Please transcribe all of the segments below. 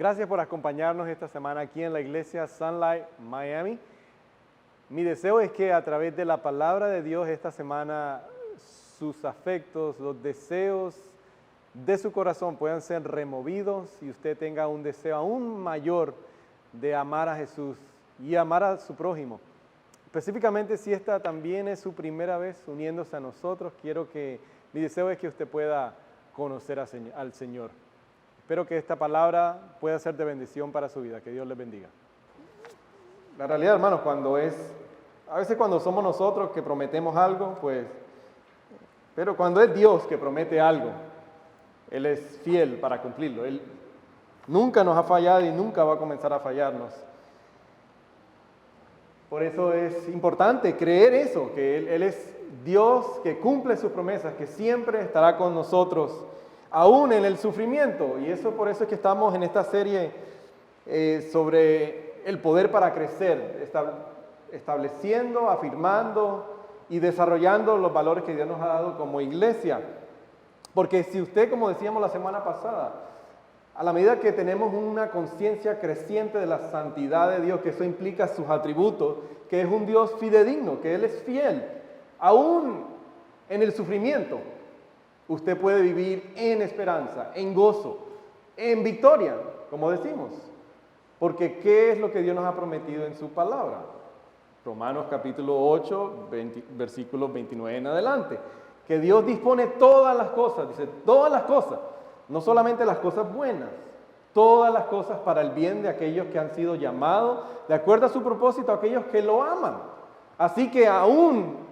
gracias por acompañarnos esta semana aquí en la iglesia Sunlight Miami. Mi deseo es que a través de la palabra de Dios esta semana sus afectos, los deseos de su corazón puedan ser removidos y usted tenga un deseo aún mayor de amar a Jesús y amar a su prójimo. Específicamente si esta también es su primera vez uniéndose a nosotros, mi deseo es que usted pueda conocer al Señor. Espero que esta palabra pueda ser de bendición para su vida. Que Dios les bendiga. La realidad, hermanos, a veces cuando somos nosotros que prometemos algo, pero cuando es Dios que promete algo, Él es fiel para cumplirlo. Él nunca nos ha fallado y nunca va a comenzar a fallarnos. Por eso es importante creer eso, que Él es Dios que cumple sus promesas, que siempre estará con nosotros, aún en el sufrimiento. Y por eso es que estamos en esta serie sobre el poder para crecer, estableciendo, afirmando y desarrollando los valores que Dios nos ha dado como iglesia. Porque si usted, como decíamos la semana pasada, a la medida que tenemos una conciencia creciente de la santidad de Dios, que eso implica sus atributos, que es un Dios fidedigno, que Él es fiel, aún en el sufrimiento, usted puede vivir en esperanza, en gozo, en victoria, como decimos. Porque ¿qué es lo que Dios nos ha prometido en su palabra? Romanos capítulo 8, versículos 29 en adelante. Que Dios dispone todas las cosas, dice todas las cosas, no solamente las cosas buenas, todas las cosas para el bien de aquellos que han sido llamados, de acuerdo a su propósito, a aquellos que lo aman. Así que aún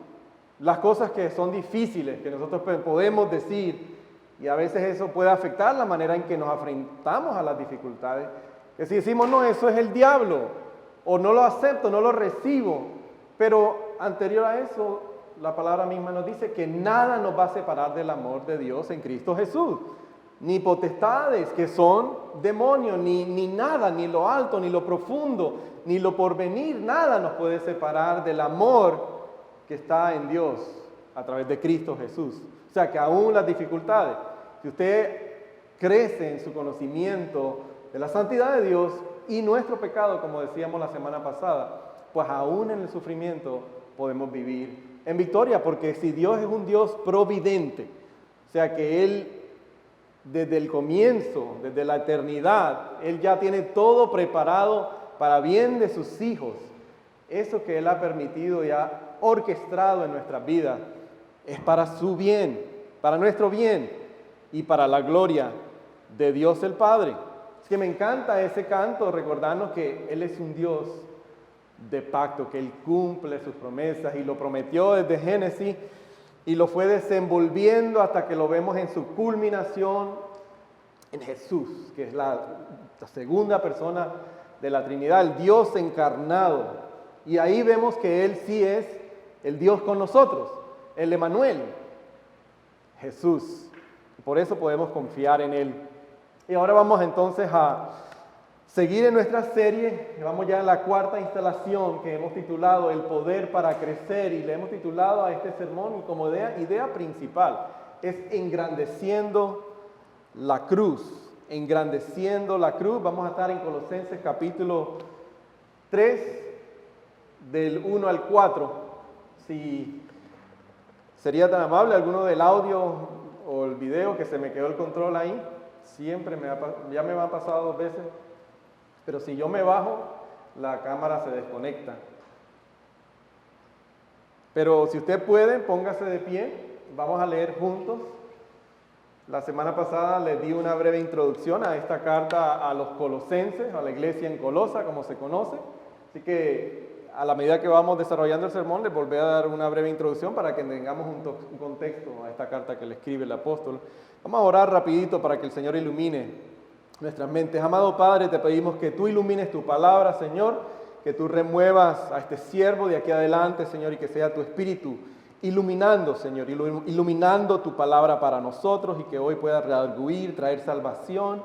las cosas que son difíciles, que nosotros podemos decir, y a veces eso puede afectar la manera en que nos enfrentamos a las dificultades, que si decimos, no, eso es el diablo, o no lo acepto, no lo recibo, pero anterior a eso, la palabra misma nos dice que nada nos va a separar del amor de Dios en Cristo Jesús. Ni potestades que son demonios, ni nada, ni lo alto, ni lo profundo, ni lo porvenir, nada nos puede separar del amor que está en Dios a través de Cristo Jesús. O sea que aún las dificultades, si usted crece en su conocimiento de la santidad de Dios y nuestro pecado, como decíamos la semana pasada, pues aún en el sufrimiento podemos vivir en victoria, porque si Dios es un Dios providente, o sea que Él desde el comienzo, desde la eternidad, Él ya tiene todo preparado para bien de sus hijos. Eso que Él ha permitido y ha orquestado en nuestras vidas es para su bien, para nuestro bien y para la gloria de Dios el Padre. Es que me encanta ese canto, recordarnos que Él es un Dios de pacto, que Él cumple sus promesas y lo prometió desde Génesis y lo fue desenvolviendo hasta que lo vemos en su culminación en Jesús, que es la segunda persona de la Trinidad, el Dios encarnado. Y ahí vemos que Él sí es el Dios con nosotros, el Emmanuel, Jesús. Por eso podemos confiar en Él. Y ahora vamos entonces a seguir en nuestra serie. Vamos ya en la cuarta instalación que hemos titulado El poder para crecer, y le hemos titulado a este sermón como idea principal es engrandeciendo la cruz. Engrandeciendo la cruz. Vamos a estar en Colosenses capítulo 3 del 1 al 4. Si sería tan amable alguno del audio o el video, que se me quedó el control ahí. Siempre ya me ha pasado 2 veces. Pero si yo me bajo, la cámara se desconecta. Pero si usted puede, póngase de pie. Vamos a leer juntos. La semana pasada les di una breve introducción a esta carta a los colosenses, a la iglesia en Colosa, como se conoce. Así que a la medida que vamos desarrollando el sermón, les volví a dar una breve introducción para que tengamos un contexto a esta carta que le escribe el apóstol. Vamos a orar rapidito para que el Señor ilumine nuestras mentes. Amado Padre, te pedimos que tú ilumines tu palabra, Señor, que tú remuevas a este siervo de aquí adelante, Señor, y que sea tu espíritu iluminando, Señor, iluminando tu palabra para nosotros, y que hoy pueda redarguir, traer salvación,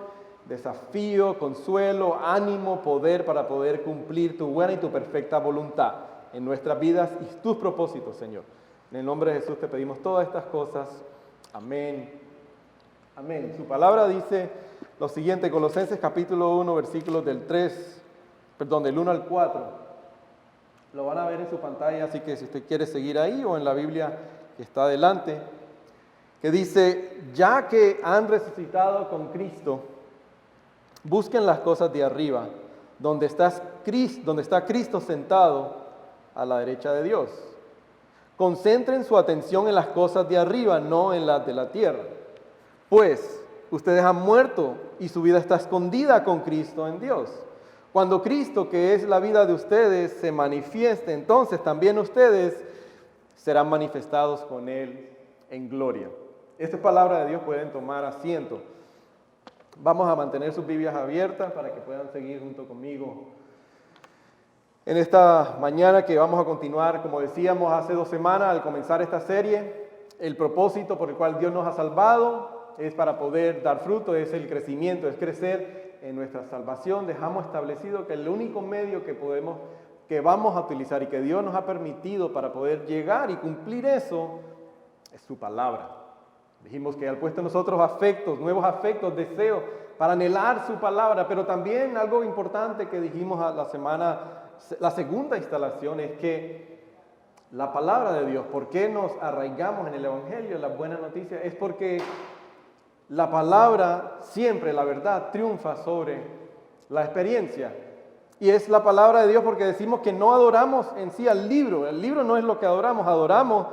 desafío, consuelo, ánimo, poder para poder cumplir tu buena y tu perfecta voluntad en nuestras vidas y tus propósitos, Señor. En el nombre de Jesús te pedimos todas estas cosas. Amén Amén. Su palabra dice lo siguiente, Colosenses capítulo 1, versículos del 1 al 4. Lo van a ver en su pantalla, así que si usted quiere seguir ahí o en la Biblia que está adelante, que dice, ya que han resucitado con Cristo, busquen las cosas de arriba, donde está Cristo sentado a la derecha de Dios. Concentren su atención en las cosas de arriba, no en las de la tierra. Pues ustedes han muerto y su vida está escondida con Cristo en Dios. Cuando Cristo, que es la vida de ustedes, se manifieste, entonces también ustedes serán manifestados con Él en gloria. Esta es palabra de Dios, pueden tomar asiento. Vamos a mantener sus Biblias abiertas para que puedan seguir junto conmigo en esta mañana que vamos a continuar, como decíamos hace 2 semanas al comenzar esta serie. El propósito por el cual Dios nos ha salvado es para poder dar fruto, es el crecimiento, es crecer en nuestra salvación. Dejamos establecido que el único medio que vamos a utilizar y que Dios nos ha permitido para poder llegar y cumplir eso es su palabra. Dijimos que Él ha puesto en nosotros afectos, nuevos afectos, deseos para anhelar su palabra, pero también algo importante que dijimos la segunda instalación es que la palabra de Dios, ¿por qué nos arraigamos en el Evangelio, en las buenas noticias? Es porque la palabra siempre, la verdad, triunfa sobre la experiencia. Y es la palabra de Dios porque decimos que no adoramos en sí al libro. El libro no es lo que adoramos, adoramos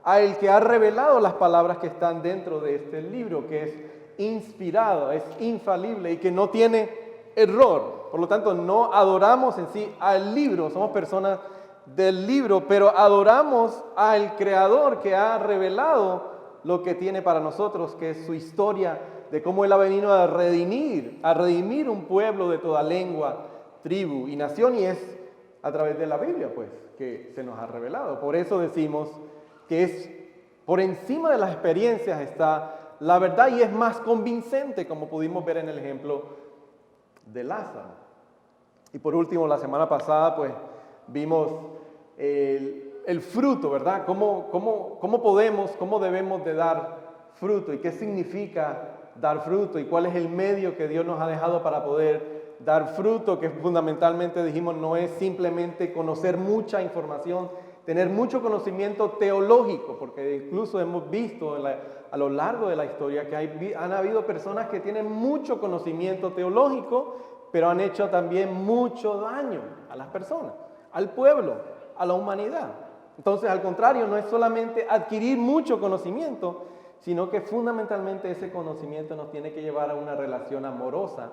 a el que ha revelado las palabras que están dentro de este libro, que es inspirado, es infalible y que no tiene error. Por lo tanto, no adoramos en sí al libro, somos personas del libro, pero adoramos al Creador que ha revelado lo que tiene para nosotros, que es su historia de cómo Él ha venido a redimir un pueblo de toda lengua, tribu y nación, y es a través de la Biblia, pues, que se nos ha revelado. Por eso decimos que es por encima de las experiencias está la verdad y es más convincente, como pudimos ver en el ejemplo de Lázaro. Y por último, la semana pasada, pues, vimos el fruto, ¿verdad? ¿Cómo debemos de dar fruto y qué significa dar fruto y cuál es el medio que Dios nos ha dejado para poder dar fruto, que fundamentalmente dijimos no es simplemente conocer mucha información, tener mucho conocimiento teológico, porque incluso hemos visto a lo largo de la historia que han habido personas que tienen mucho conocimiento teológico, pero han hecho también mucho daño a las personas, al pueblo, a la humanidad. Entonces, al contrario, no es solamente adquirir mucho conocimiento, sino que fundamentalmente ese conocimiento nos tiene que llevar a una relación amorosa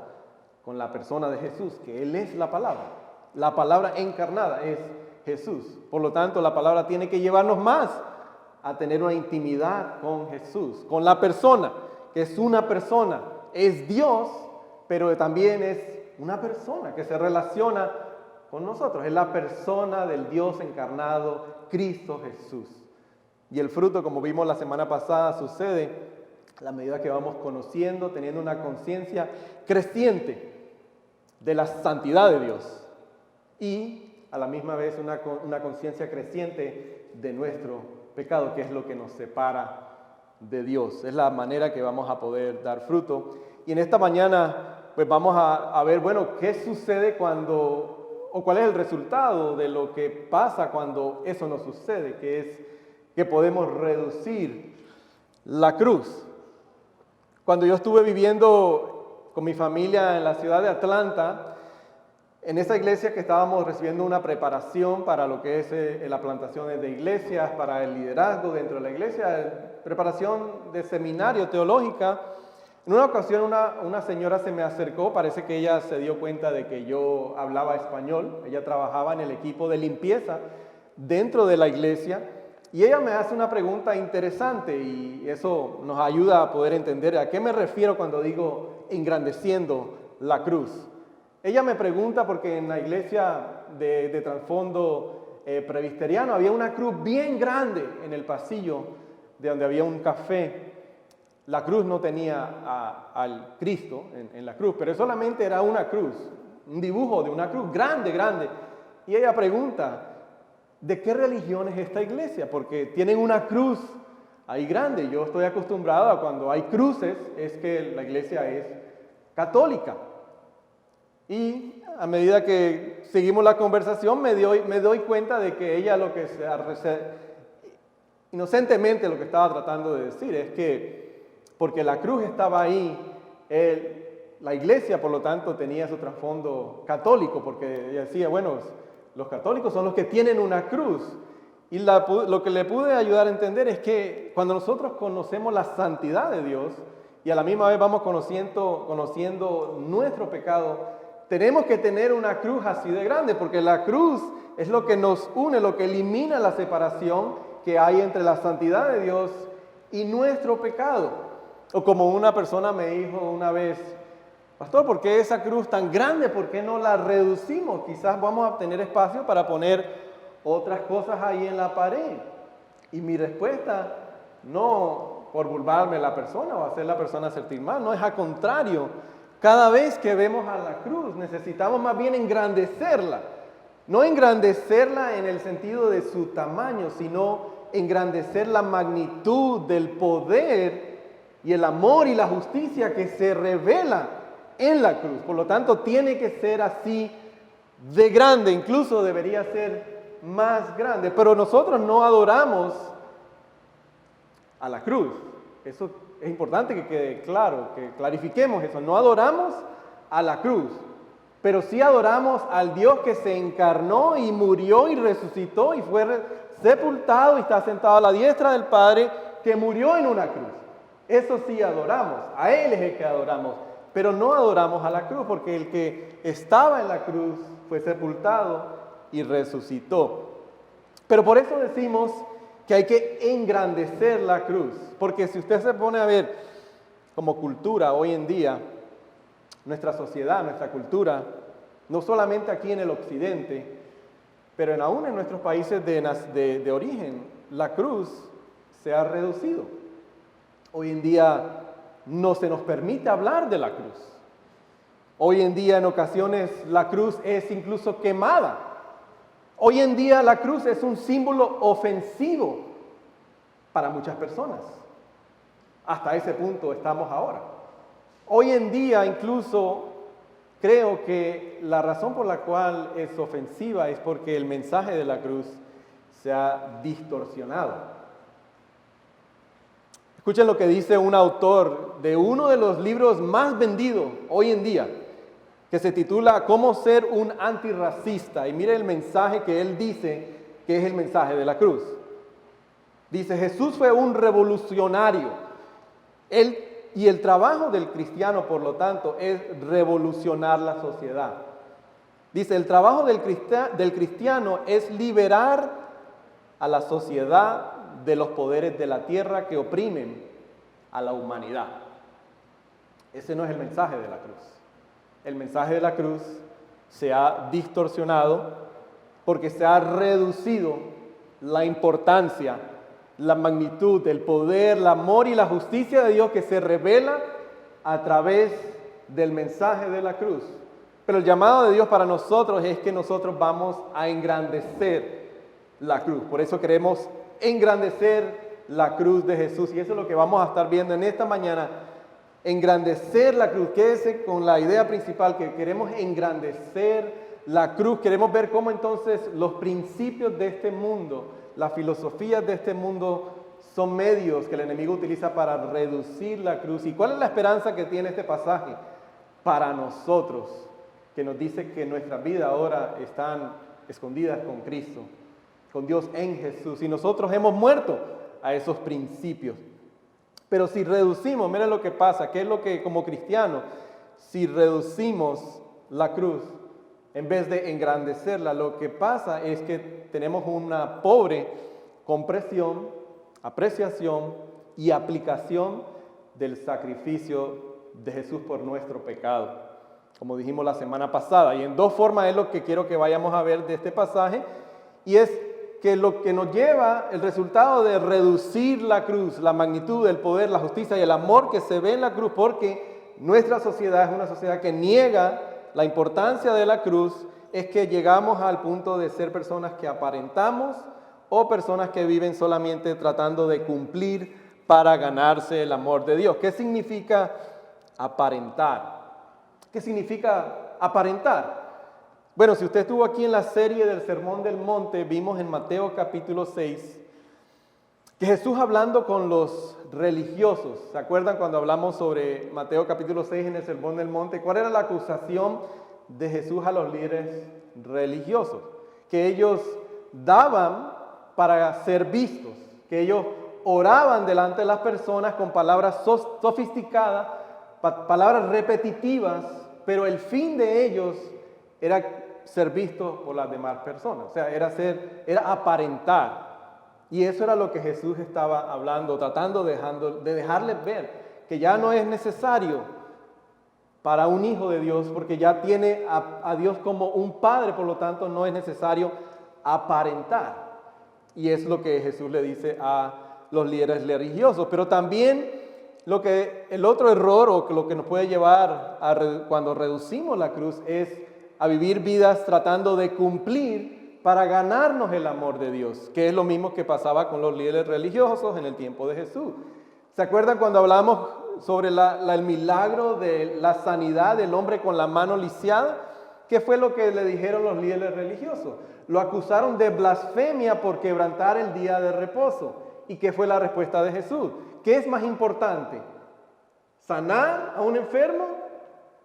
con la persona de Jesús, que Él es la palabra encarnada es Jesús. Por lo tanto, la palabra tiene que llevarnos más a tener una intimidad con Jesús, con la persona, que es una persona, es Dios, pero también es una persona que se relaciona con nosotros, es la persona del Dios encarnado, Cristo Jesús. Y el fruto, como vimos la semana pasada, sucede a la medida que vamos conociendo, teniendo una conciencia creciente de la santidad de Dios y a la misma vez una conciencia creciente de nuestro pecado, que es lo que nos separa de Dios. Es la manera que vamos a poder dar fruto. Y en esta mañana pues vamos a ver, bueno, qué sucede o cuál es el resultado de lo que pasa cuando eso no sucede, que es que podemos reducir la cruz. Cuando yo estuve viviendo con mi familia en la ciudad de Atlanta, en esa iglesia que estábamos recibiendo una preparación para lo que es la plantación de iglesias, para el liderazgo dentro de la iglesia, preparación de seminario teológica. En una ocasión una señora se me acercó, parece que ella se dio cuenta de que yo hablaba español, ella trabajaba en el equipo de limpieza dentro de la iglesia y ella me hace una pregunta interesante y eso nos ayuda a poder entender a qué me refiero cuando digo engrandeciendo la cruz. Ella me pregunta porque en la iglesia de trasfondo presbiteriano había una cruz bien grande en el pasillo de donde había un café. La cruz no tenía al Cristo en la cruz, pero solamente era una cruz, un dibujo de una cruz grande, grande. Y ella pregunta, ¿de qué religión es esta iglesia? Porque tienen una cruz ahí grande. Yo estoy acostumbrado a cuando hay cruces, es que la iglesia es católica. Y a medida que seguimos la conversación, me doy cuenta de que ella inocentemente lo que estaba tratando de decir es que porque la cruz estaba ahí, la iglesia por lo tanto tenía su trasfondo católico, porque ella decía, bueno, los católicos son los que tienen una cruz. Y lo que le pude ayudar a entender es que cuando nosotros conocemos la santidad de Dios y a la misma vez vamos conociendo nuestro pecado, tenemos que tener una cruz así de grande, porque la cruz es lo que nos une, lo que elimina la separación que hay entre la santidad de Dios y nuestro pecado. O como una persona me dijo una vez, pastor, ¿por qué esa cruz tan grande? ¿Por qué no la reducimos? Quizás vamos a tener espacio para poner otras cosas ahí en la pared. Y mi respuesta, no por burlarme a la persona o hacer la persona sentir mal, no, es al contrario. Cada vez que vemos a la cruz necesitamos más bien engrandecerla. No engrandecerla en el sentido de su tamaño, sino engrandecer la magnitud del poder y el amor y la justicia que se revela en la cruz. Por lo tanto, tiene que ser así de grande, incluso debería ser más grande. Pero nosotros no adoramos a la cruz. Eso es importante que quede claro, que clarifiquemos eso. No adoramos a la cruz, pero sí adoramos al Dios que se encarnó y murió y resucitó y fue sepultado y está sentado a la diestra del Padre, que murió en una cruz. Eso sí adoramos, a Él es el que adoramos, pero no adoramos a la cruz, porque el que estaba en la cruz fue sepultado y resucitó. Pero por eso decimos que hay que engrandecer la cruz, porque si usted se pone a ver como cultura hoy en día, nuestra sociedad, nuestra cultura, no solamente aquí en el occidente, pero aún en nuestros países de origen, la cruz se ha reducido. Hoy en día no se nos permite hablar de la cruz. Hoy en día en ocasiones la cruz es incluso quemada. Hoy en día la cruz es un símbolo ofensivo para muchas personas. Hasta ese punto estamos ahora. Hoy en día incluso creo que la razón por la cual es ofensiva es porque el mensaje de la cruz se ha distorsionado. Escuchen lo que dice un autor de uno de los libros más vendidos hoy en día, que se titula ¿Cómo ser un antirracista? Y mire el mensaje que él dice que es el mensaje de la cruz. Dice, Jesús fue un revolucionario. Y el trabajo del cristiano, por lo tanto, es revolucionar la sociedad. Dice, el trabajo del cristiano es liberar a la sociedad de los poderes de la tierra que oprimen a la humanidad. Ese no es el mensaje de la cruz. El mensaje de la cruz se ha distorsionado porque se ha reducido la importancia, la magnitud, el poder, el amor y la justicia de Dios que se revela a través del mensaje de la cruz. Pero el llamado de Dios para nosotros es que nosotros vamos a engrandecer la cruz. Por eso queremos engrandecer la cruz de Jesús. Y eso es lo que vamos a estar viendo en esta mañana. Engrandecer la cruz. Quédese con la idea principal, que queremos engrandecer la cruz. Queremos ver cómo entonces los principios de este mundo, las filosofías de este mundo son medios que el enemigo utiliza para reducir la cruz. ¿Y cuál es la esperanza que tiene este pasaje para nosotros? Que nos dice que nuestras vidas ahora están escondidas con Cristo, con Dios en Jesús. Y nosotros hemos muerto a esos principios. Pero si reducimos, miren lo que pasa, que es lo que como cristianos, si reducimos la cruz, en vez de engrandecerla, lo que pasa es que tenemos una pobre comprensión, apreciación y aplicación del sacrificio de Jesús por nuestro pecado, como dijimos la semana pasada. Y en dos formas es lo que quiero que vayamos a ver de este pasaje, y es que lo que nos lleva, el resultado de reducir la cruz, la magnitud, el poder, la justicia y el amor que se ve en la cruz, porque nuestra sociedad es una sociedad que niega la importancia de la cruz, es que llegamos al punto de ser personas que aparentamos o personas que viven solamente tratando de cumplir para ganarse el amor de Dios. ¿Qué significa aparentar? ¿Qué significa aparentar? Bueno, si usted estuvo aquí en la serie del Sermón del Monte, vimos en Mateo capítulo 6 que Jesús hablando con los religiosos, ¿se acuerdan cuando hablamos sobre Mateo capítulo 6 en el Sermón del Monte? ¿Cuál era la acusación de Jesús a los líderes religiosos? Que ellos daban para ser vistos, que ellos oraban delante de las personas con palabras sofisticadas, palabras repetitivas, pero el fin de ellos era ser vistos por las demás personas, o sea, era aparentar. Y eso era lo que Jesús estaba hablando, tratando de dejarles ver que ya no es necesario para un hijo de Dios, porque ya tiene a Dios como un padre, por lo tanto no es necesario aparentar. Y es lo que Jesús le dice a los líderes religiosos. Pero también el otro error o lo que nos puede llevar cuando reducimos la cruz es a vivir vidas tratando de cumplir para ganarnos el amor de Dios, que es lo mismo que pasaba con los líderes religiosos en el tiempo de Jesús. ¿Se acuerdan cuando hablamos sobre el milagro de la sanidad del hombre con la mano lisiada? ¿Qué fue lo que le dijeron los líderes religiosos? Lo acusaron de blasfemia por quebrantar el día de reposo. ¿Y qué fue la respuesta de Jesús? ¿Qué es más importante? ¿Sanar a un enfermo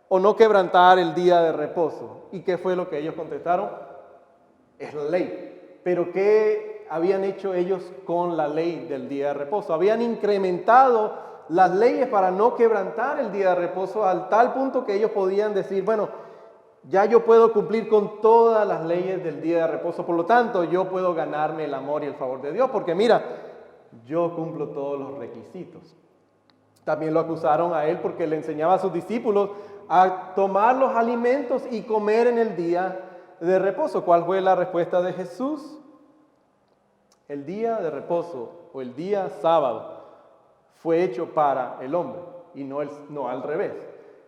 o no quebrantar el día de reposo? ¿Y qué fue lo que ellos contestaron? Es la ley. Pero ¿qué habían hecho ellos con la ley del día de reposo? Habían incrementado las leyes para no quebrantar el día de reposo al tal punto que ellos podían decir, bueno, ya yo puedo cumplir con todas las leyes del día de reposo, por lo tanto yo puedo ganarme el amor y el favor de Dios, porque mira, yo cumplo todos los requisitos. También lo acusaron a él porque le enseñaba a sus discípulos a tomar los alimentos y comer en el día de reposo. ¿Cuál fue la respuesta de Jesús? El día de reposo o el día sábado fue hecho para el hombre y no al revés.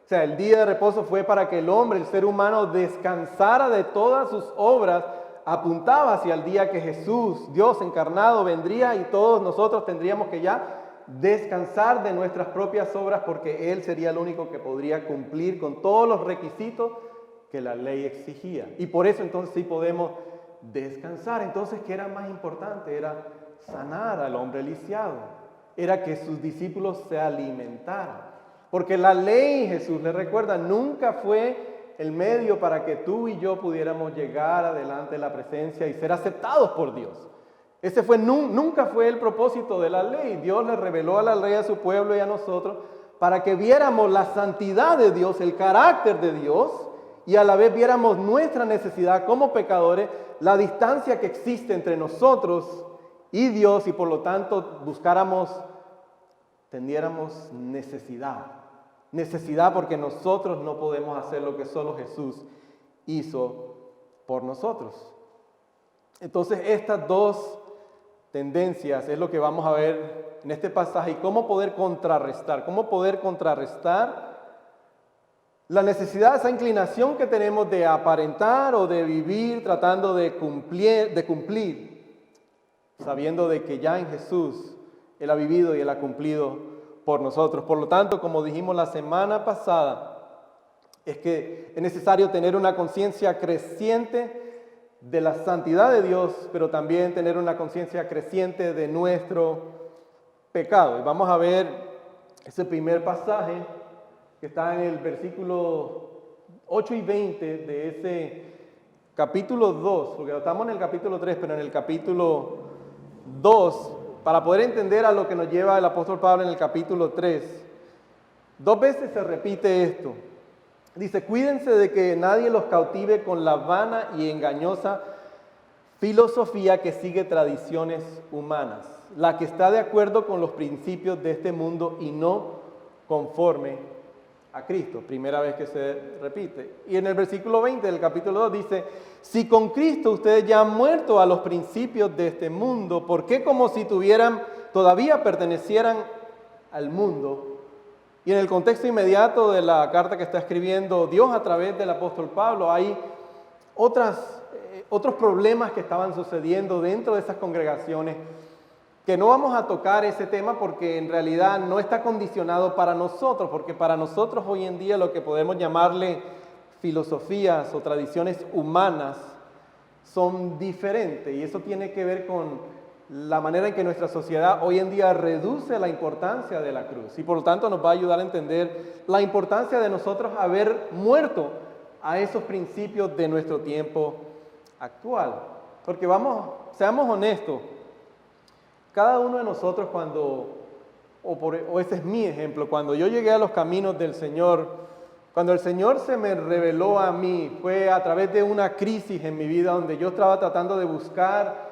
O sea, el día de reposo fue para que el hombre, el ser humano, descansara de todas sus obras. Apuntaba hacia el día que Jesús, Dios encarnado, vendría y todos nosotros tendríamos que ya descansar de nuestras propias obras, porque Él sería el único que podría cumplir con todos los requisitos que la ley exigía. Y por eso entonces sí podemos descansar. Entonces, ¿qué era más importante? Era sanar al hombre lisiado. Era que sus discípulos se alimentaran. Porque la ley, Jesús les recuerda, nunca fue el medio para que tú y yo pudiéramos llegar adelante de la presencia y ser aceptados por Dios. Ese nunca fue el propósito de la ley. Dios le reveló a la ley a su pueblo y a nosotros para que viéramos la santidad de Dios, el carácter de Dios, y a la vez viéramos nuestra necesidad como pecadores, la distancia que existe entre nosotros y Dios, y por lo tanto tendiéramos necesidad. Necesidad porque nosotros no podemos hacer lo que solo Jesús hizo por nosotros. Entonces, estas dos tendencias es lo que vamos a ver en este pasaje y cómo poder contrarrestar la necesidad, esa inclinación que tenemos de aparentar o de vivir tratando de cumplir, sabiendo de que ya en Jesús Él ha vivido y Él ha cumplido por nosotros. Por lo tanto, como dijimos la semana pasada, es que es necesario tener una conciencia creciente de la santidad de Dios, pero también tener una conciencia creciente de nuestro pecado. Y vamos a ver ese primer pasaje que está en el versículo 8 y 20 de ese capítulo 2, porque estamos en el capítulo 3, pero en el capítulo 2, para poder entender a lo que nos lleva el apóstol Pablo en el capítulo 3. 2 veces se repite esto. Dice, cuídense de que nadie los cautive con la vana y engañosa filosofía que sigue tradiciones humanas, la que está de acuerdo con los principios de este mundo y no conforme a Cristo. Primera vez que se repite. Y en el versículo 20 del capítulo 2 dice, si con Cristo ustedes ya han muerto a los principios de este mundo, ¿por qué como si todavía pertenecieran al mundo? Y en el contexto inmediato de la carta que está escribiendo Dios a través del apóstol Pablo, hay otros problemas que estaban sucediendo dentro de esas congregaciones, que no vamos a tocar ese tema porque en realidad no está condicionado para nosotros, porque para nosotros hoy en día lo que podemos llamarle filosofías o tradiciones humanas son diferentes, y eso tiene que ver con la manera en que nuestra sociedad hoy en día reduce la importancia de la cruz, y por lo tanto nos va a ayudar a entender la importancia de nosotros haber muerto a esos principios de nuestro tiempo actual. Porque seamos honestos, cada uno de nosotros o ese es mi ejemplo, cuando yo llegué a los caminos del Señor, cuando el Señor se me reveló a mí, fue a través de una crisis en mi vida donde yo estaba tratando de buscar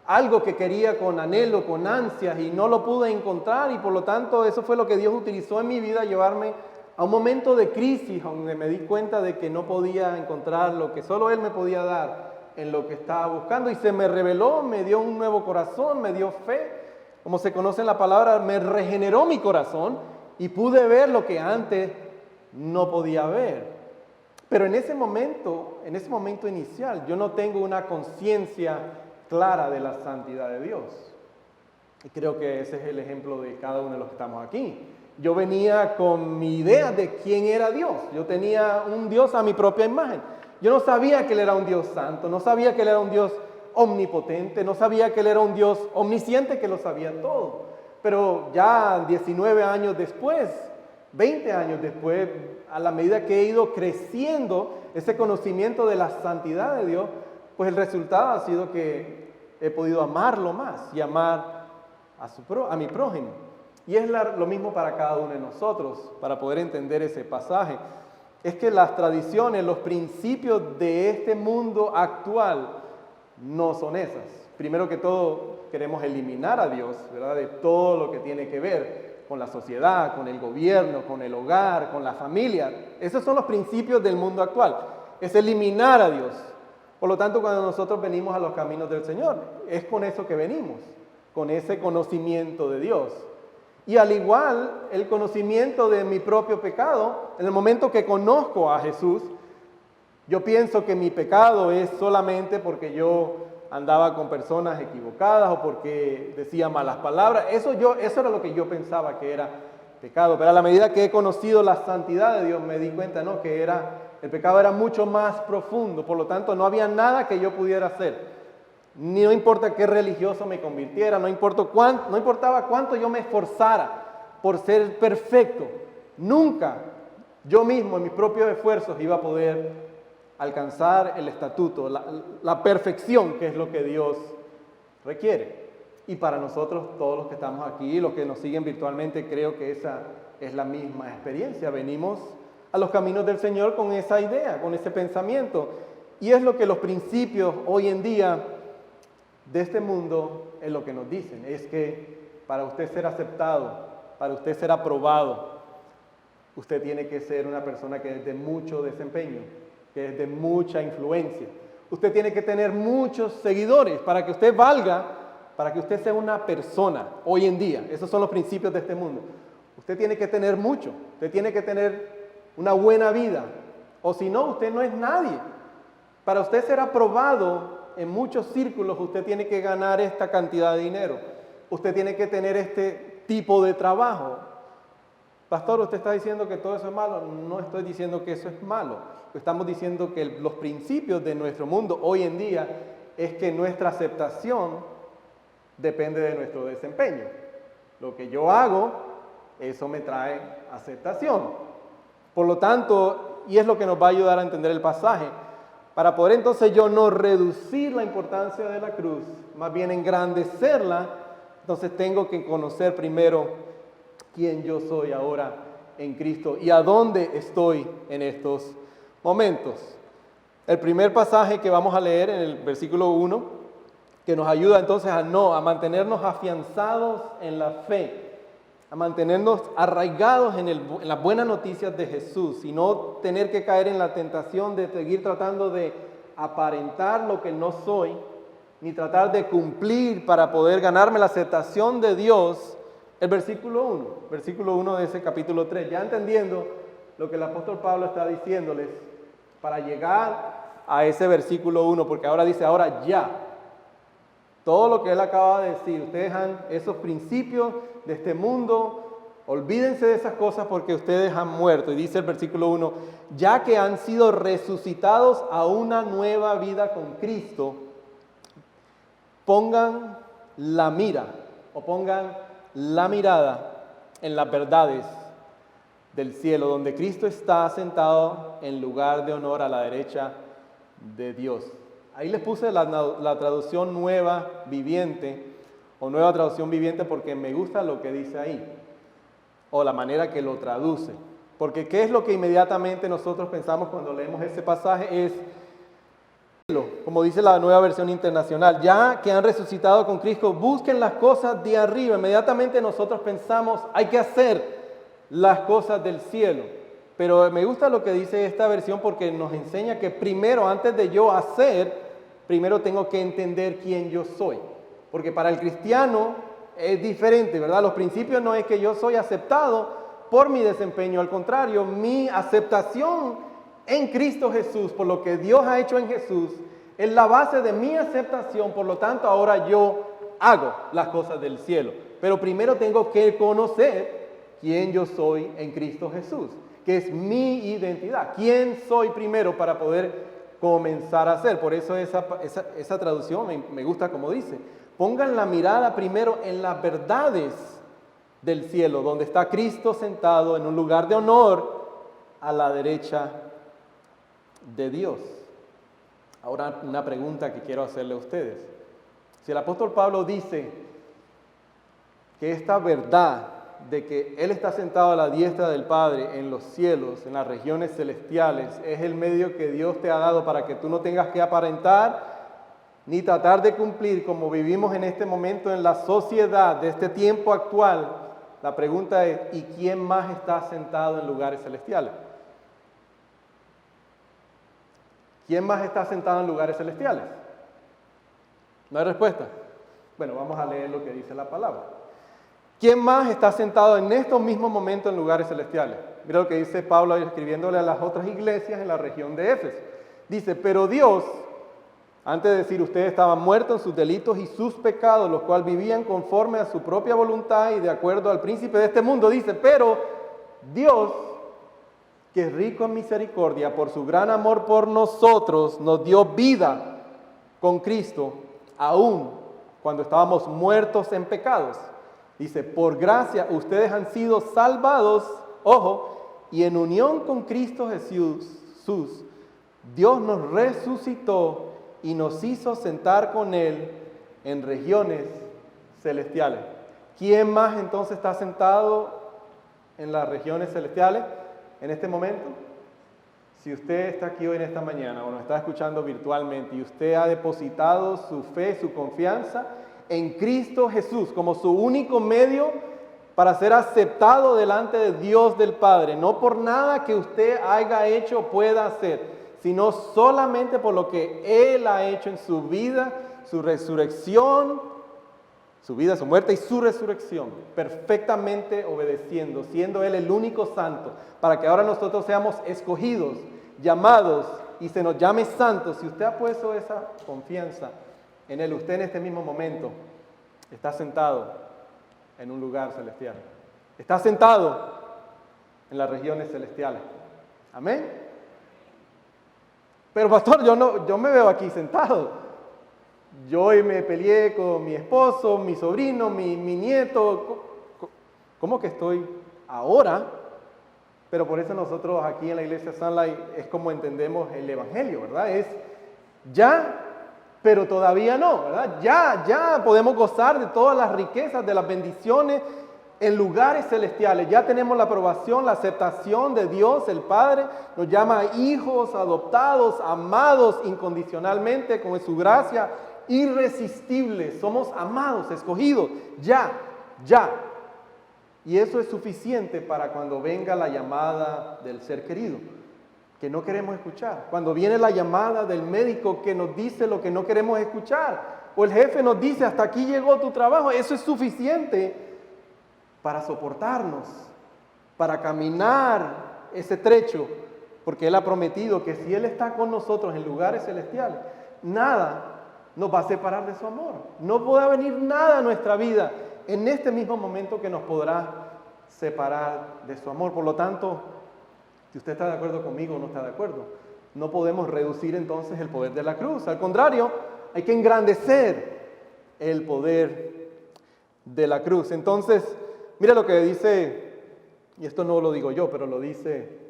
algo que quería con anhelo, con ansias, y no lo pude encontrar, y por lo tanto eso fue lo que Dios utilizó en mi vida, llevarme a un momento de crisis donde me di cuenta de que no podía encontrar lo que solo Él me podía dar en lo que estaba buscando, y se me reveló, me dio un nuevo corazón, me dio fe, como se conoce en la palabra, me regeneró mi corazón y pude ver lo que antes no podía ver. Pero en ese momento inicial, yo no tengo una conciencia clara de la santidad de Dios. Y creo que ese es el ejemplo de cada uno de los que estamos aquí. Yo venía con mi idea de quién era Dios. Yo tenía un Dios a mi propia imagen. Yo no sabía que Él era un Dios santo, no sabía que Él era un Dios omnipotente, no sabía que Él era un Dios omnisciente que lo sabía todo. Pero ya 19 años después, 20 años después, a la medida que he ido creciendo ese conocimiento de la santidad de Dios, pues el resultado ha sido que he podido amarlo más y amar a mi prójimo. Y es lo mismo para cada uno de nosotros, para poder entender ese pasaje. Es que las tradiciones, los principios de este mundo actual no son esas. Primero que todo, queremos eliminar a Dios, ¿verdad?, de todo lo que tiene que ver con la sociedad, con el gobierno, con el hogar, con la familia. Esos son los principios del mundo actual. Es eliminar a Dios. Por lo tanto, cuando nosotros venimos a los caminos del Señor, es con eso que venimos, con ese conocimiento de Dios. Y al igual, el conocimiento de mi propio pecado, en el momento que conozco a Jesús, yo pienso que mi pecado es solamente porque yo andaba con personas equivocadas o porque decía malas palabras. Eso era lo que yo pensaba que era pecado. Pero a la medida que he conocido la santidad de Dios, me di cuenta, ¿no?, que el pecado era mucho más profundo. Por lo tanto, no había nada que yo pudiera hacer. No importa qué religioso me convirtiera, no importaba cuánto yo me esforzara por ser perfecto. Nunca yo mismo, en mis propios esfuerzos, iba a poder alcanzar el estatuto, la perfección, que es lo que Dios requiere. Y para nosotros, todos los que estamos aquí, los que nos siguen virtualmente, creo que esa es la misma experiencia. Venimos a los caminos del Señor con esa idea, con ese pensamiento. Y es lo que los principios hoy en día de este mundo es lo que nos dicen. Es que para usted ser aceptado, para usted ser aprobado, usted tiene que ser una persona que es de mucho desempeño, que es de mucha influencia. Usted tiene que tener muchos seguidores para que usted valga, para que usted sea una persona hoy en día. Esos son los principios de este mundo. Usted tiene que tener mucho, usted tiene que tener una buena vida, o si no, usted no es nadie. Para usted ser aprobado en muchos círculos, usted tiene que ganar esta cantidad de dinero. Usted tiene que tener este tipo de trabajo. Pastor, ¿usted está diciendo que todo eso es malo? No estoy diciendo que eso es malo. Estamos diciendo que los principios de nuestro mundo hoy en día es que nuestra aceptación depende de nuestro desempeño. Lo que yo hago, eso me trae aceptación. Por lo tanto, y es lo que nos va a ayudar a entender el pasaje, para poder entonces yo no reducir la importancia de la cruz, más bien engrandecerla, entonces tengo que conocer primero quién yo soy ahora en Cristo y a dónde estoy en estos momentos. El primer pasaje que vamos a leer en el versículo 1, que nos ayuda entonces a mantenernos afianzados en la fe, a mantenernos arraigados en las buenas noticias de Jesús y no tener que caer en la tentación de seguir tratando de aparentar lo que no soy, ni tratar de cumplir para poder ganarme la aceptación de Dios. El versículo 1 de ese capítulo 3, ya entendiendo lo que el apóstol Pablo está diciéndoles para llegar a ese versículo 1, porque ahora dice, ahora ya. Todo lo que él acaba de decir, ustedes han esos principios de este mundo, olvídense de esas cosas porque ustedes han muerto. Y dice el versículo 1, ya que han sido resucitados a una nueva vida con Cristo, pongan la mira o pongan la mirada en las verdades del cielo, donde Cristo está sentado en lugar de honor a la derecha de Dios. Ahí les puse la traducción nueva viviente, o nueva traducción viviente, porque me gusta lo que dice ahí, o la manera que lo traduce. Porque ¿qué es lo que inmediatamente nosotros pensamos cuando leemos ese pasaje? Es, como dice la Nueva Versión Internacional, ya que han resucitado con Cristo, busquen las cosas de arriba. Inmediatamente nosotros pensamos, hay que hacer las cosas del cielo. Pero me gusta lo que dice esta versión porque nos enseña que primero, antes de yo hacer, primero tengo que entender quién yo soy. Porque para el cristiano es diferente, ¿verdad? Los principios no es que yo soy aceptado por mi desempeño, al contrario, mi aceptación en Cristo Jesús, por lo que Dios ha hecho en Jesús, es la base de mi aceptación, por lo tanto ahora yo hago las cosas del cielo. Pero primero tengo que conocer quién yo soy en Cristo Jesús, que es mi identidad. ¿Quién soy primero para poder comenzar a hacer? Por eso esa traducción me gusta como dice. Pongan la mirada primero en las verdades del cielo, donde está Cristo sentado en un lugar de honor a la derecha de Dios. Ahora una pregunta que quiero hacerle a ustedes. Si el apóstol Pablo dice que esta verdad de que Él está sentado a la diestra del Padre en los cielos, en las regiones celestiales, es el medio que Dios te ha dado para que tú no tengas que aparentar ni tratar de cumplir como vivimos en este momento en la sociedad de este tiempo actual. La pregunta es, ¿y quién más está sentado en lugares celestiales? ¿Quién más está sentado en lugares celestiales? ¿No hay respuesta? Bueno, vamos a leer lo que dice la palabra. ¿Quién más está sentado en estos mismos momentos en lugares celestiales? Mira lo que dice Pablo escribiéndole a las otras iglesias en la región de Éfeso. Dice, pero Dios, antes de decir, ustedes estaban muertos en sus delitos y sus pecados, los cuales vivían conforme a su propia voluntad y de acuerdo al príncipe de este mundo. Dice, pero Dios, que es rico en misericordia, por su gran amor por nosotros, nos dio vida con Cristo, aún cuando estábamos muertos en pecados. Dice, por gracia ustedes han sido salvados, ojo, y en unión con Cristo Jesús, Dios nos resucitó y nos hizo sentar con Él en regiones celestiales. ¿Quién más entonces está sentado en las regiones celestiales en este momento? Si usted está aquí hoy en esta mañana o nos está escuchando virtualmente y usted ha depositado su fe, su confianza en Cristo Jesús como su único medio para ser aceptado delante de Dios del Padre, no por nada que usted haya hecho o pueda hacer, sino solamente por lo que Él ha hecho en su vida, su resurrección, su vida, su muerte y su resurrección, perfectamente obedeciendo, siendo Él el único santo, para que ahora nosotros seamos escogidos, llamados y se nos llame santos. Si usted ha puesto esa confianza en Él, usted en este mismo momento está sentado en un lugar celestial. Está sentado en las regiones celestiales. Amén. Pero pastor, yo me veo aquí sentado. Yo hoy me peleé con mi esposo, mi sobrino, mi nieto. ¿Cómo que estoy ahora? Pero por eso nosotros aquí en la iglesia Sunlight es como entendemos el evangelio, ¿verdad? Es ya, pero todavía no, ¿verdad? Ya podemos gozar de todas las riquezas, de las bendiciones en lugares celestiales. Ya tenemos la aprobación, la aceptación de Dios, el Padre. Nos llama hijos, adoptados, amados incondicionalmente, con su gracia irresistible. Somos amados, escogidos, ya. Y eso es suficiente para cuando venga la llamada del ser querido, que no queremos escuchar. Cuando viene la llamada del médico que nos dice lo que no queremos escuchar. O el jefe nos dice, hasta aquí llegó tu trabajo. Eso es suficiente para soportarnos, para caminar ese trecho. Porque Él ha prometido que si Él está con nosotros en lugares celestiales, nada nos va a separar de su amor. No podrá venir nada a nuestra vida en este mismo momento que nos podrá separar de su amor. Por lo tanto, si usted está de acuerdo conmigo o no está de acuerdo, no podemos reducir entonces el poder de la cruz. Al contrario, hay que engrandecer el poder de la cruz. Entonces, mira lo que dice, y esto no lo digo yo, pero lo dice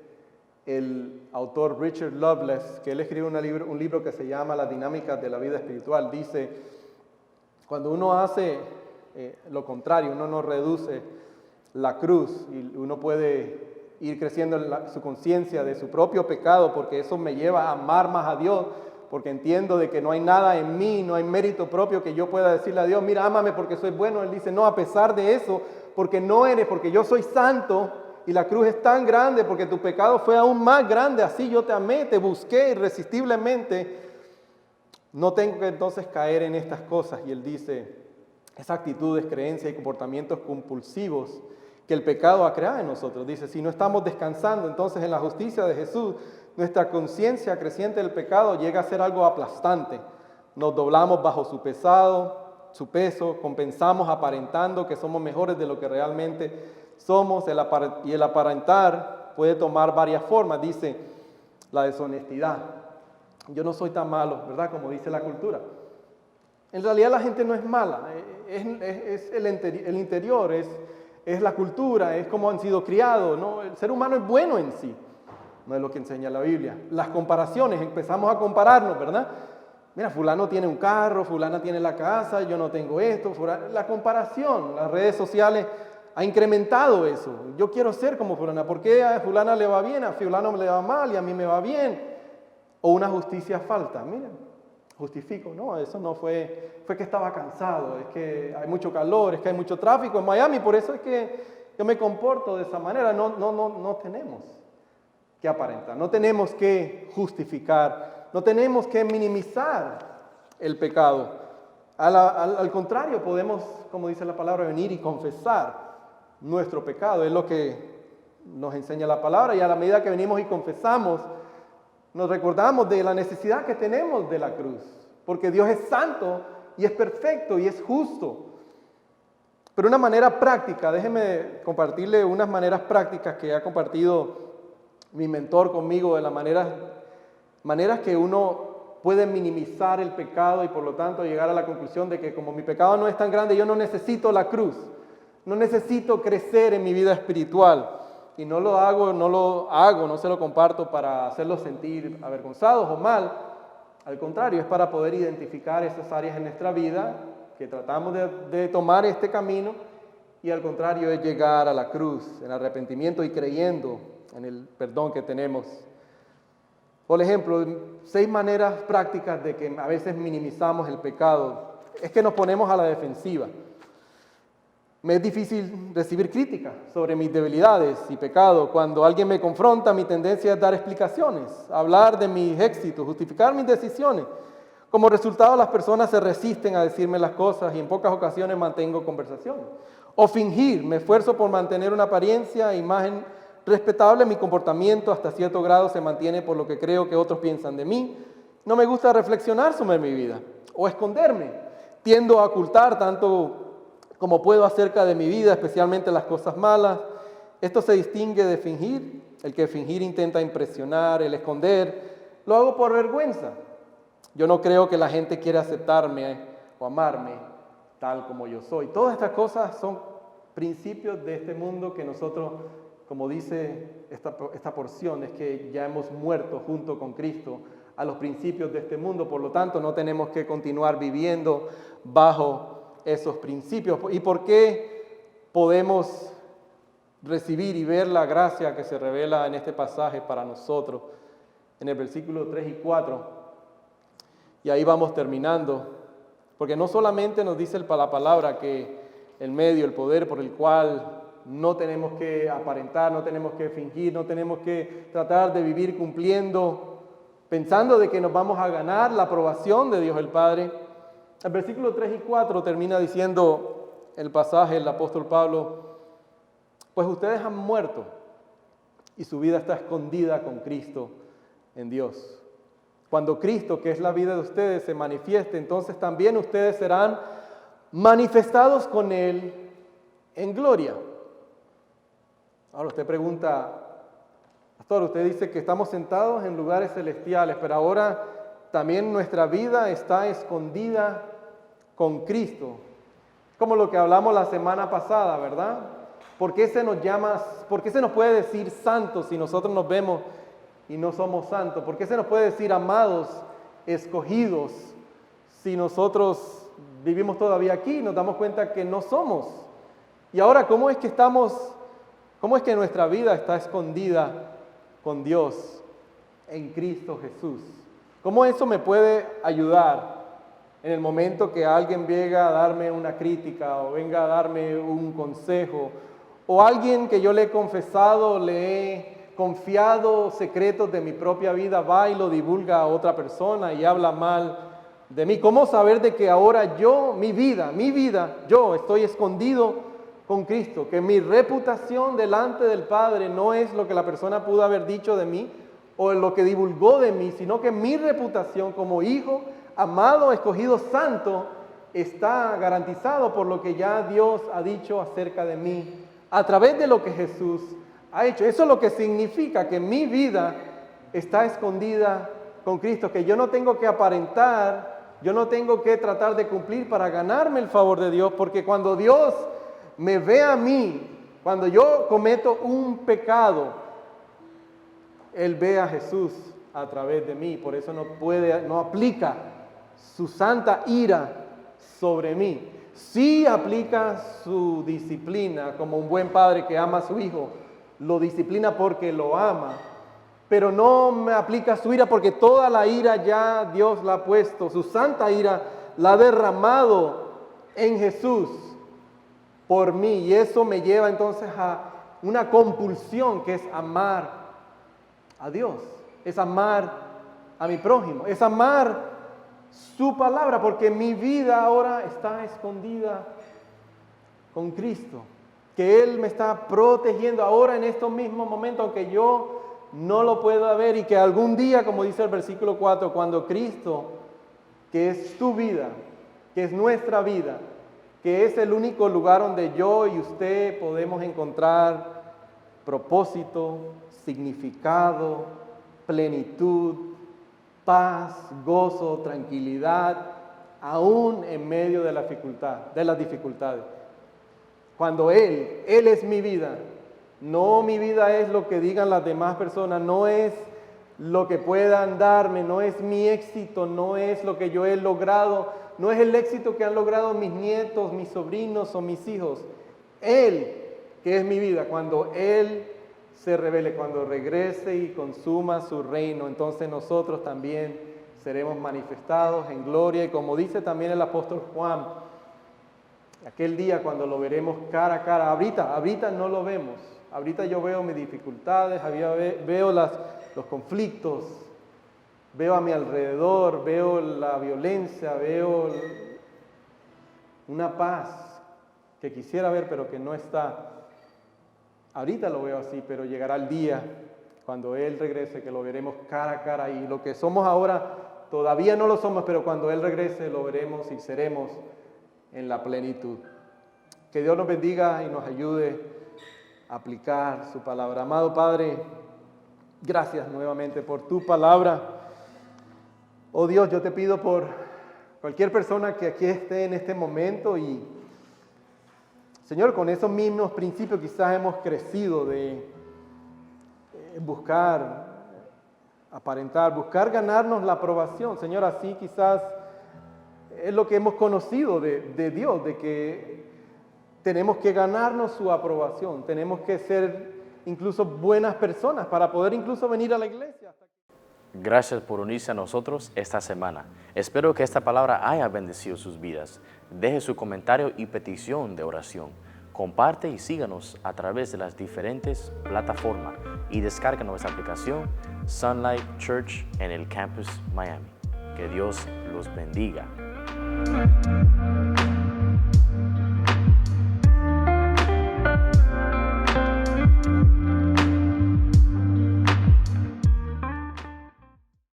el autor Richard Lovelace, que él escribe un libro que se llama Las dinámicas de la vida espiritual. Dice, cuando uno hace lo contrario, uno no reduce la cruz y uno puede ir creciendo en su conciencia de su propio pecado, porque eso me lleva a amar más a Dios, porque entiendo de que no hay nada en mí, no hay mérito propio que yo pueda decirle a Dios, mira, ámame porque soy bueno. Él dice, no, a pesar de eso, porque yo soy santo y la cruz es tan grande, porque tu pecado fue aún más grande, así yo te amé, te busqué irresistiblemente, no tengo que entonces caer en estas cosas. Y él dice, esas actitudes, creencias y comportamientos compulsivos que el pecado ha creado en nosotros. Dice, si no estamos descansando entonces en la justicia de Jesús, nuestra conciencia creciente del pecado llega a ser algo aplastante. Nos doblamos bajo su peso, compensamos aparentando que somos mejores de lo que realmente somos, y el aparentar puede tomar varias formas. Dice, la deshonestidad. Yo no soy tan malo, ¿verdad? Como dice la cultura. En realidad la gente no es mala, es el interior, es la cultura, es como han sido criados, ¿no? El ser humano es bueno en sí, no es lo que enseña la Biblia. Las comparaciones, empezamos a compararnos, ¿verdad? Mira, fulano tiene un carro, fulana tiene la casa, yo no tengo esto. La comparación, las redes sociales ha incrementado eso. Yo quiero ser como fulana, ¿por qué a fulana le va bien, a fulano le va mal y a mí me va bien? O una justicia falta, miren, justifico, no, eso no fue que estaba cansado, es que hay mucho calor, es que hay mucho tráfico en Miami, por eso es que yo me comporto de esa manera. No tenemos que aparentar, no tenemos que justificar, no tenemos que minimizar el pecado. Al contrario, podemos, como dice la palabra, venir y confesar nuestro pecado. Es lo que nos enseña la palabra, y a la medida que venimos y confesamos, nos recordamos de la necesidad que tenemos de la cruz, porque Dios es santo y es perfecto y es justo. Pero una manera práctica, déjeme compartirle unas maneras prácticas que ha compartido mi mentor conmigo, de las maneras que uno puede minimizar el pecado y por lo tanto llegar a la conclusión de que como mi pecado no es tan grande, yo no necesito la cruz, no necesito crecer en mi vida espiritual. Y no se lo comparto para hacerlos sentir avergonzados o mal. Al contrario, es para poder identificar esas áreas en nuestra vida que tratamos de tomar este camino, y al contrario es llegar a la cruz en arrepentimiento y creyendo en el perdón que tenemos. Por ejemplo, 6 maneras prácticas de que a veces minimizamos el pecado. Es que nos ponemos a la defensiva. Me es difícil recibir crítica sobre mis debilidades y pecados. Cuando alguien me confronta, mi tendencia es dar explicaciones, hablar de mis éxitos, justificar mis decisiones. Como resultado, las personas se resisten a decirme las cosas y en pocas ocasiones mantengo conversaciones. O fingir, me esfuerzo por mantener una apariencia e imagen respetable. Mi comportamiento hasta cierto grado se mantiene por lo que creo que otros piensan de mí. No me gusta reflexionar sobre mi vida o esconderme. Tiendo a ocultar tanto como puedo acerca de mi vida, especialmente las cosas malas. Esto se distingue de fingir. El que fingir intenta impresionar, el esconder, lo hago por vergüenza. Yo no creo que la gente quiera aceptarme o amarme tal como yo soy. Todas estas cosas son principios de este mundo que nosotros, como dice esta porción, es que ya hemos muerto junto con Cristo a los principios de este mundo. Por lo tanto, no tenemos que continuar viviendo bajo esos principios. ¿Y por qué podemos recibir y ver la gracia que se revela en este pasaje para nosotros? En el versículo 3 y 4, y ahí vamos terminando, porque no solamente nos dice la palabra que el medio, el poder por el cual no tenemos que aparentar, no tenemos que fingir, no tenemos que tratar de vivir cumpliendo, pensando de que nos vamos a ganar la aprobación de Dios el Padre. El versículo 3 y 4 termina diciendo el pasaje, el apóstol Pablo, pues ustedes han muerto y su vida está escondida con Cristo en Dios. Cuando Cristo, que es la vida de ustedes, se manifieste, entonces también ustedes serán manifestados con Él en gloria. Ahora usted pregunta, pastor, usted dice que estamos sentados en lugares celestiales, pero ahora también nuestra vida está escondida con Cristo. Como lo que hablamos la semana pasada, ¿verdad? ¿Por qué se nos puede decir santos si nosotros nos vemos y no somos santos? ¿Por qué se nos puede decir amados, escogidos, si nosotros vivimos todavía aquí y nos damos cuenta que no somos? Y ahora, ¿cómo es que nuestra vida está escondida con Dios en Cristo Jesús? ¿Cómo eso me puede ayudar en el momento que alguien venga a darme una crítica o venga a darme un consejo? O alguien que yo le he confesado, le he confiado secretos de mi propia vida, va y lo divulga a otra persona y habla mal de mí. ¿Cómo saber de que ahora mi vida, yo estoy escondido con Cristo? Que mi reputación delante del Padre no es lo que la persona pudo haber dicho de mí o lo que divulgó de mí, sino que mi reputación como hijo, amado, escogido, santo, está garantizado por lo que ya Dios ha dicho acerca de mí a través de lo que Jesús ha hecho. Eso es lo que significa que mi vida está escondida con Cristo, que yo no tengo que aparentar, yo no tengo que tratar de cumplir para ganarme el favor de Dios, porque cuando Dios me ve a mí, cuando yo cometo un pecado, Él ve a Jesús a través de mí, por eso no aplica su santa ira sobre mí. Sí aplica su disciplina como un buen padre que ama a su hijo, lo disciplina porque lo ama, pero no me aplica su ira porque toda la ira ya Dios la ha puesto, su santa ira la ha derramado en Jesús por mí, y eso me lleva entonces a una compulsión que es amar a Dios, es amar a mi prójimo, es amar su palabra, porque mi vida ahora está escondida con Cristo, que Él me está protegiendo ahora en estos mismos momentos, aunque yo no lo pueda ver, y que algún día, como dice el versículo 4, cuando Cristo, que es tu vida, que es nuestra vida, que es el único lugar donde yo y usted podemos encontrar propósito, significado, plenitud, paz, gozo, tranquilidad, aún en medio de las dificultades. Cuando Él es mi vida, no mi vida es lo que digan las demás personas, no es lo que puedan darme, no es mi éxito, no es lo que yo he logrado, no es el éxito que han logrado mis nietos, mis sobrinos o mis hijos. Él, que es mi vida, cuando Él se revele, cuando regrese y consuma su reino, entonces nosotros también seremos manifestados en gloria, y como dice también el apóstol Juan, aquel día cuando lo veremos cara a cara. Ahorita no lo vemos, ahorita yo veo mis dificultades, veo los conflictos, veo a mi alrededor, veo la violencia, veo una paz que quisiera ver pero que no está. Ahorita lo veo así, pero llegará el día cuando Él regrese, que lo veremos cara a cara, y lo que somos ahora todavía no lo somos, pero cuando Él regrese lo veremos y seremos en la plenitud. Que Dios nos bendiga y nos ayude a aplicar su palabra. Amado Padre, gracias nuevamente por tu palabra. Oh Dios, yo te pido por cualquier persona que aquí esté en este momento, y Señor, con esos mismos principios quizás hemos crecido de buscar, aparentar, buscar ganarnos la aprobación. Señor, así quizás es lo que hemos conocido de Dios, de que tenemos que ganarnos su aprobación, tenemos que ser incluso buenas personas para poder incluso venir a la iglesia. Gracias por unirse a nosotros esta semana. Espero que esta palabra haya bendecido sus vidas. Deje su comentario y petición de oración. Comparte y síganos a través de las diferentes plataformas y descarga nuestra aplicación Sunlight Church en el Campus Miami. Que Dios los bendiga.